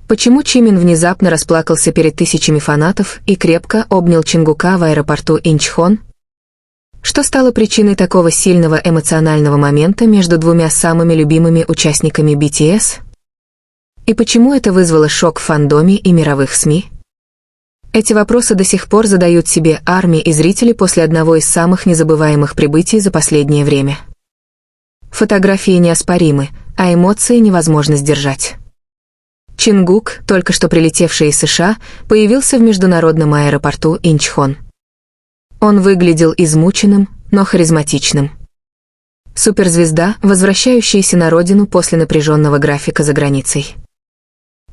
Почему Чимин внезапно расплакался перед тысячами фанатов и крепко обнял Чингука в аэропорту Инчхон? Что стало причиной такого сильного эмоционального момента между двумя самыми любимыми участниками BTS? И почему это вызвало шок в фандоме и мировых СМИ? Эти вопросы до сих пор задают себе армии и зрители после одного из самых незабываемых прибытий за последнее время. Фотографии неоспоримы, а эмоции невозможно сдержать. Чингук, только что прилетевший из США, появился в международном аэропорту Инчхон. Он выглядел измученным, но харизматичным. Суперзвезда, возвращающаяся на родину после напряженного графика за границей.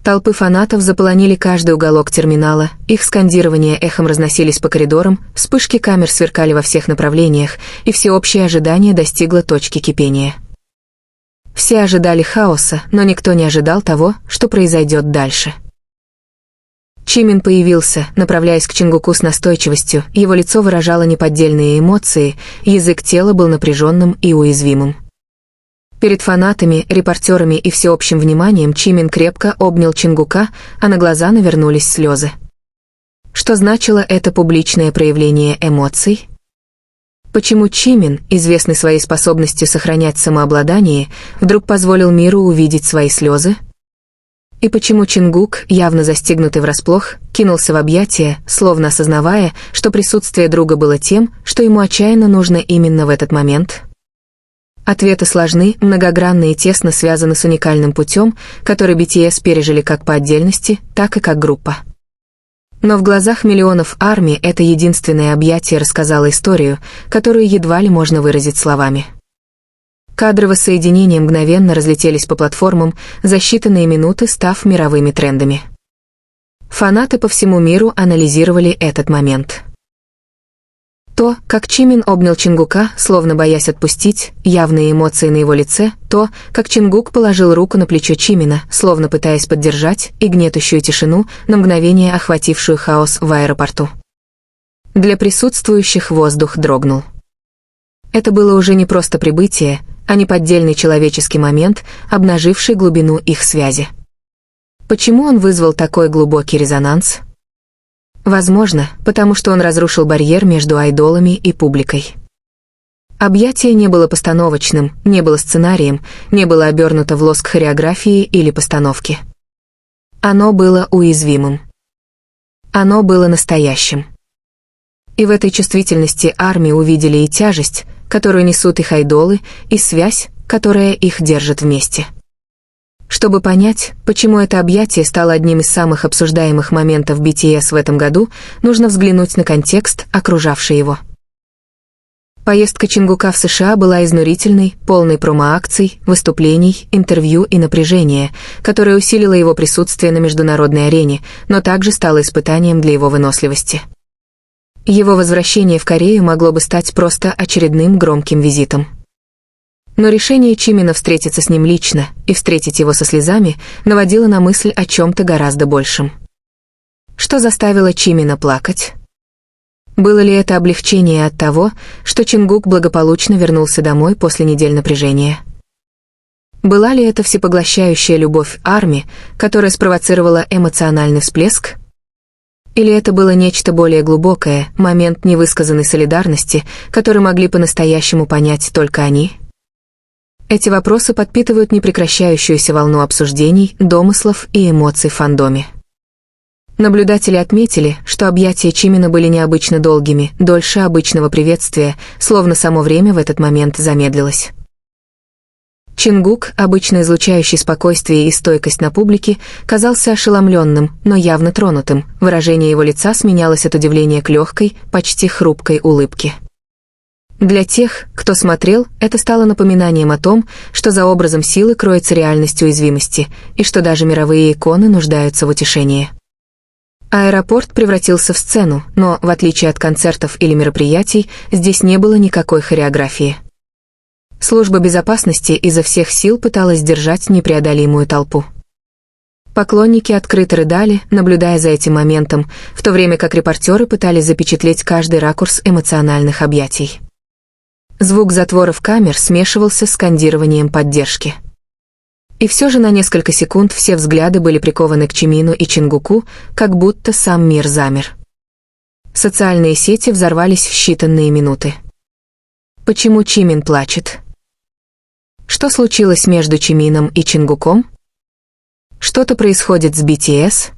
Толпы фанатов заполонили каждый уголок терминала, их скандирования эхом разносились по коридорам, вспышки камер сверкали во всех направлениях, и всеобщее ожидание достигло точки кипения. Все ожидали хаоса, но никто не ожидал того, что произойдет дальше. Чимин появился, направляясь к Чингуку с настойчивостью, его лицо выражало неподдельные эмоции, язык тела был напряженным и уязвимым. Перед фанатами, репортерами и всеобщим вниманием Чимин крепко обнял Чингука, а на глаза навернулись слезы. Что значило это публичное проявление эмоций? Почему Чимин, известный своей способностью сохранять самообладание, вдруг позволил миру увидеть свои слезы? И почему Чингук, явно застигнутый врасплох, кинулся в объятия, словно осознавая, что присутствие друга было тем, что ему отчаянно нужно именно в этот момент? Ответы сложны, многогранны и тесно связаны с уникальным путем, который BTS пережили как по отдельности, так и как группа. Но в глазах миллионов армий это единственное объятие рассказало историю, которую едва ли можно выразить словами. Кадры воссоединения мгновенно разлетелись по платформам, за считанные минуты став мировыми трендами. Фанаты по всему миру анализировали этот момент. То, как Чимин обнял Чингука, словно боясь отпустить, явные эмоции на его лице, то, как Чингук положил руку на плечо Чимина, словно пытаясь поддержать, и гнетущую тишину, на мгновение охватившую хаос в аэропорту. Для присутствующих воздух дрогнул. Это было уже не просто прибытие, а неподдельный человеческий момент, обнаживший глубину их связи. Почему он вызвал такой глубокий резонанс? Возможно, потому что он разрушил барьер между айдолами и публикой. Объятие не было постановочным, не было сценарием, не было обернуто в лоск хореографии или постановки. Оно было уязвимым. Оно было настоящим. И в этой чувствительности армии увидели и тяжесть, которую несут их айдолы, и связь, которая их держит вместе. Чтобы понять, почему это объятие стало одним из самых обсуждаемых моментов BTS в этом году, нужно взглянуть на контекст, окружавший его. Поездка Чингука в США была изнурительной, полной промо-акций, выступлений, интервью и напряжения, которое усилило его присутствие на международной арене, но также стало испытанием для его выносливости. Его возвращение в Корею могло бы стать просто очередным громким визитом. Но решение Чимина встретиться с ним лично и встретить его со слезами наводило на мысль о чем-то гораздо большем. Что заставило Чимина плакать? Было ли это облегчение от того, что Чингук благополучно вернулся домой после недель напряжения? Была ли это всепоглощающая любовь армии, которая спровоцировала эмоциональный всплеск? Или это было нечто более глубокое, момент невысказанной солидарности, который могли по-настоящему понять только они? Эти вопросы подпитывают непрекращающуюся волну обсуждений, домыслов и эмоций в фандоме. Наблюдатели отметили, что объятия Чимина были необычно долгими, дольше обычного приветствия, словно само время в этот момент замедлилось. Чингук, обычно излучающий спокойствие и стойкость на публике, казался ошеломленным, но явно тронутым, выражение его лица сменялось от удивления к легкой, почти хрупкой улыбке. Для тех, кто смотрел, это стало напоминанием о том, что за образом силы кроется реальность уязвимости, и что даже мировые иконы нуждаются в утешении. Аэропорт превратился в сцену, но, в отличие от концертов или мероприятий, здесь не было никакой хореографии. Служба безопасности изо всех сил пыталась сдержать непреодолимую толпу. Поклонники открыто рыдали, наблюдая за этим моментом, в то время как репортеры пытались запечатлеть каждый ракурс эмоциональных объятий. Звук затворов камер смешивался с скандированием поддержки. И все же на несколько секунд все взгляды были прикованы к Чимину и Чингуку, как будто сам мир замер. Социальные сети взорвались в считанные минуты. Почему Чимин плачет? Что случилось между Чимином и Чингуком? Что-то происходит с BTS?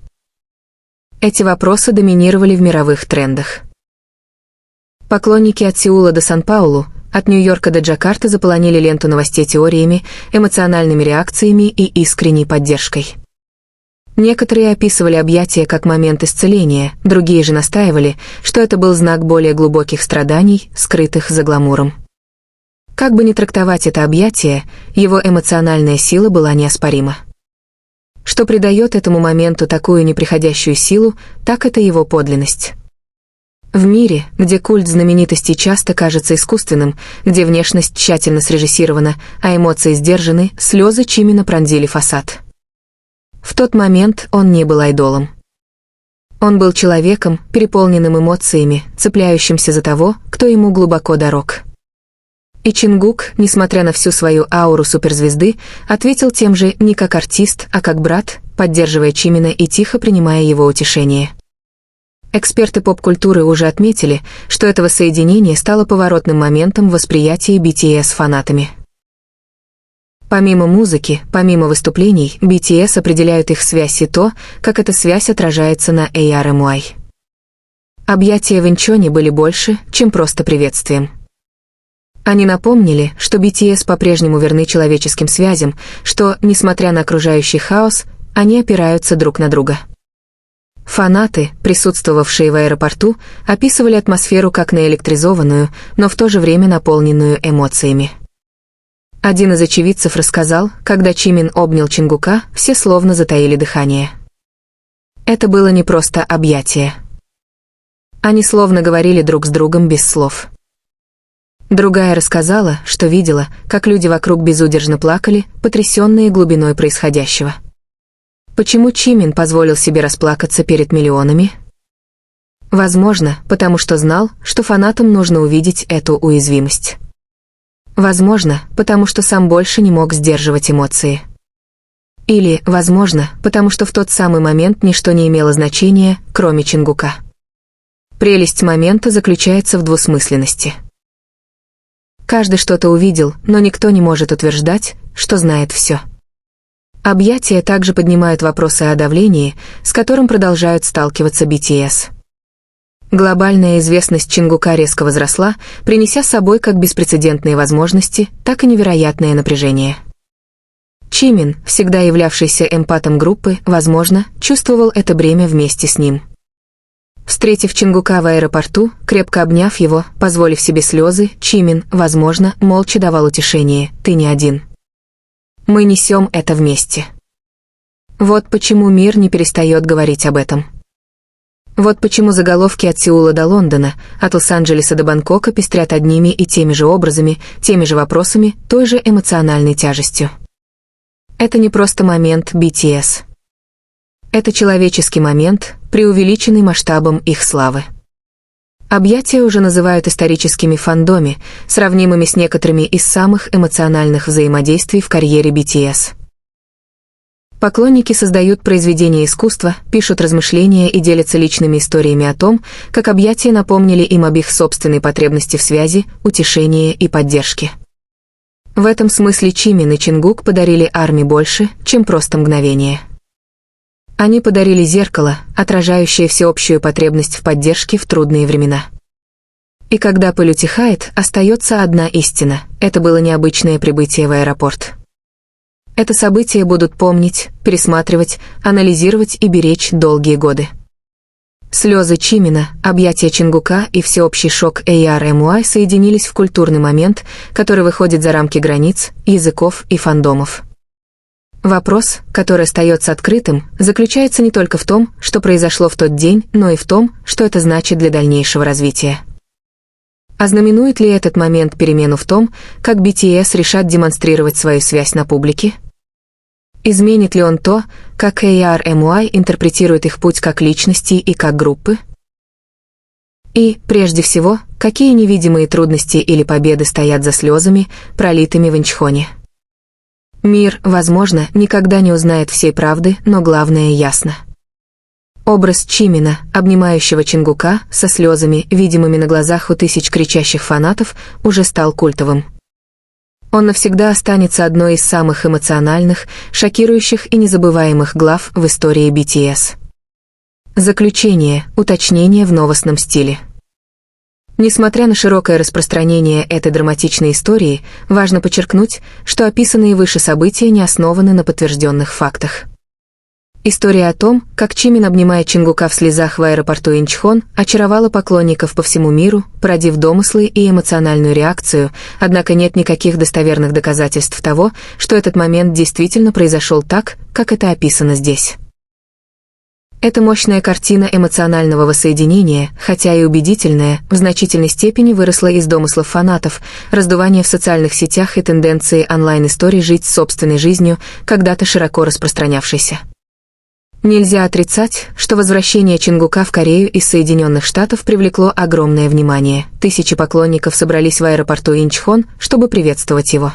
Эти вопросы доминировали в мировых трендах. Поклонники от Сеула до Сан-Паулу, от Нью-Йорка до Джакарты заполонили ленту новостей теориями, эмоциональными реакциями и искренней поддержкой. Некоторые описывали объятия как момент исцеления, другие же настаивали, что это был знак более глубоких страданий, скрытых за гламуром. Как бы ни трактовать это объятие, его эмоциональная сила была неоспорима. Что придает этому моменту такую неприходящую силу, так это его подлинность. В мире, где культ знаменитостей часто кажется искусственным, где внешность тщательно срежиссирована, а эмоции сдержаны, слезы Чимина пронзили фасад. В тот момент он не был айдолом. Он был человеком, переполненным эмоциями, цепляющимся за того, кто ему глубоко дорог. И Чингук, несмотря на всю свою ауру суперзвезды, ответил тем же не как артист, а как брат, поддерживая Чимина и тихо принимая его утешение. Эксперты поп-культуры уже отметили, что это воссоединение стало поворотным моментом в восприятии BTS фанатами. Помимо музыки, помимо выступлений, BTS определяют их связь и то, как эта связь отражается на ARMY. Объятия в Инчоне были больше, чем просто приветствием. Они напомнили, что BTS по-прежнему верны человеческим связям, что, несмотря на окружающий хаос, они опираются друг на друга. Фанаты, присутствовавшие в аэропорту, описывали атмосферу как наэлектризованную, но в то же время наполненную эмоциями. Один из очевидцев рассказал, когда Чимин обнял Чингука, все словно затаили дыхание. Это было не просто объятие. Они словно говорили друг с другом без слов. Другая рассказала, что видела, как люди вокруг безудержно плакали, потрясенные глубиной происходящего. Почему Чимин позволил себе расплакаться перед миллионами? Возможно, потому что знал, что фанатам нужно увидеть эту уязвимость. Возможно, потому что сам больше не мог сдерживать эмоции. Или, возможно, потому что в тот самый момент ничто не имело значения, кроме Чингука. Прелесть момента заключается в двусмысленности. Каждый что-то увидел, но никто не может утверждать, что знает все. Объятия также поднимают вопросы о давлении, с которым продолжают сталкиваться BTS. Глобальная известность Чингука резко возросла, принеся с собой как беспрецедентные возможности, так и невероятное напряжение. Чимин, всегда являвшийся эмпатом группы, возможно, чувствовал это бремя вместе с ним. Встретив Чингука в аэропорту, крепко обняв его, позволив себе слезы, Чимин, возможно, молча давал утешение: «Ты не один. Мы несем это вместе». Вот почему мир не перестает говорить об этом. Вот почему заголовки от Сеула до Лондона, от Лос-Анджелеса до Бангкока пестрят одними и теми же образами, теми же вопросами, той же эмоциональной тяжестью. Это не просто момент BTS. Это человеческий момент, преувеличенный масштабом их славы. Объятия уже называют историческими в фандоме, сравнимыми с некоторыми из самых эмоциональных взаимодействий в карьере BTS. Поклонники создают произведения искусства, пишут размышления и делятся личными историями о том, как объятия напомнили им об их собственной потребности в связи, утешении и поддержке. В этом смысле Чимин и Чингук подарили армии больше, чем просто мгновение. Они подарили зеркало, отражающее всеобщую потребность в поддержке в трудные времена. И когда пыль утихает, остается одна истина: это было необычное прибытие в аэропорт. Это событие будут помнить, пересматривать, анализировать и беречь долгие годы. Слезы Чимина, объятия Чингука и всеобщий шок ARMY соединились в культурный момент, который выходит за рамки границ, языков и фандомов. Вопрос, который остается открытым, заключается не только в том, что произошло в тот день, но и в том, что это значит для дальнейшего развития. Ознаменует ли этот момент перемену в том, как BTS решат демонстрировать свою связь на публике? Изменит ли он то, как ARMY интерпретирует их путь как личности и как группы? И, прежде всего, какие невидимые трудности или победы стоят за слезами, пролитыми в Инчхоне? Мир, возможно, никогда не узнает всей правды, но главное ясно. Образ Чимина, обнимающего Чингука, со слезами, видимыми на глазах у тысяч кричащих фанатов, уже стал культовым. Он навсегда останется одной из самых эмоциональных, шокирующих и незабываемых глав в истории BTS. Заключение, уточнение в новостном стиле. Несмотря на широкое распространение этой драматичной истории, важно подчеркнуть, что описанные выше события не основаны на подтвержденных фактах. История о том, как Чимин обнимает Чингука в слезах в аэропорту Инчхон, очаровала поклонников по всему миру, породив домыслы и эмоциональную реакцию, однако нет никаких достоверных доказательств того, что этот момент действительно произошел так, как это описано здесь. Эта мощная картина эмоционального воссоединения, хотя и убедительная, в значительной степени выросла из домыслов фанатов, раздувания в социальных сетях и тенденции онлайн-историй жить собственной жизнью, когда-то широко распространявшейся. Нельзя отрицать, что возвращение Чингука в Корею из Соединенных Штатов привлекло огромное внимание. Тысячи поклонников собрались в аэропорту Инчхон, чтобы приветствовать его.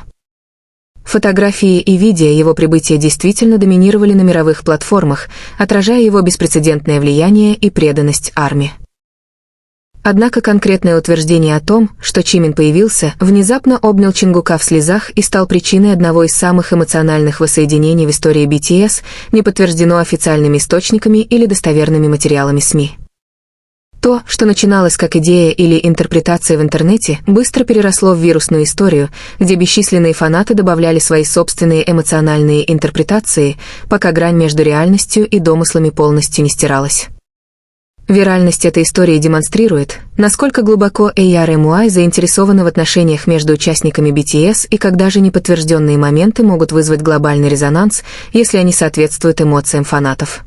Фотографии и видео его прибытия действительно доминировали на мировых платформах, отражая его беспрецедентное влияние и преданность армии. Однако конкретное утверждение о том, что Чимин появился, внезапно обнял Чингука в слезах и стал причиной одного из самых эмоциональных воссоединений в истории BTS, не подтверждено официальными источниками или достоверными материалами СМИ. То, что начиналось как идея или интерпретация в интернете, быстро переросло в вирусную историю, где бесчисленные фанаты добавляли свои собственные эмоциональные интерпретации, пока грань между реальностью и домыслами полностью не стиралась. Виральность этой истории демонстрирует, насколько глубоко ARMY заинтересованы в отношениях между участниками BTS и когда же неподтвержденные моменты могут вызвать глобальный резонанс, если они соответствуют эмоциям фанатов.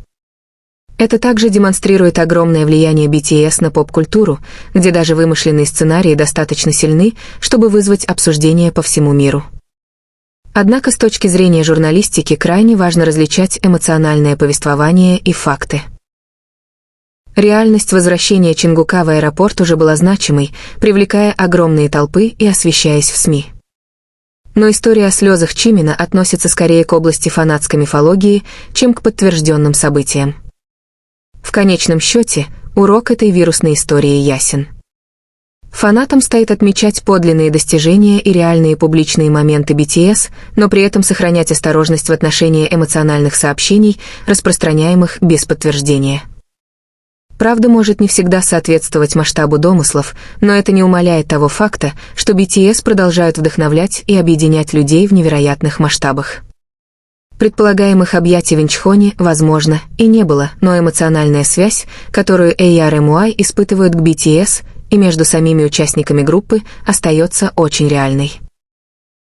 Это также демонстрирует огромное влияние BTS на поп-культуру, где даже вымышленные сценарии достаточно сильны, чтобы вызвать обсуждение по всему миру. Однако с точки зрения журналистики крайне важно различать эмоциональное повествование и факты. Реальность возвращения Чингука в аэропорт уже была значимой, привлекая огромные толпы и освещаясь в СМИ. Но история о слезах Чимина относится скорее к области фанатской мифологии, чем к подтвержденным событиям. В конечном счете, урок этой вирусной истории ясен. Фанатам стоит отмечать подлинные достижения и реальные публичные моменты BTS, но при этом сохранять осторожность в отношении эмоциональных сообщений, распространяемых без подтверждения. Правда может не всегда соответствовать масштабу домыслов, но это не умаляет того факта, что BTS продолжают вдохновлять и объединять людей в невероятных масштабах. Предполагаемых объятий в Инчхоне, возможно, и не было, но эмоциональная связь, которую ARMY испытывают к BTS и между самими участниками группы, остается очень реальной.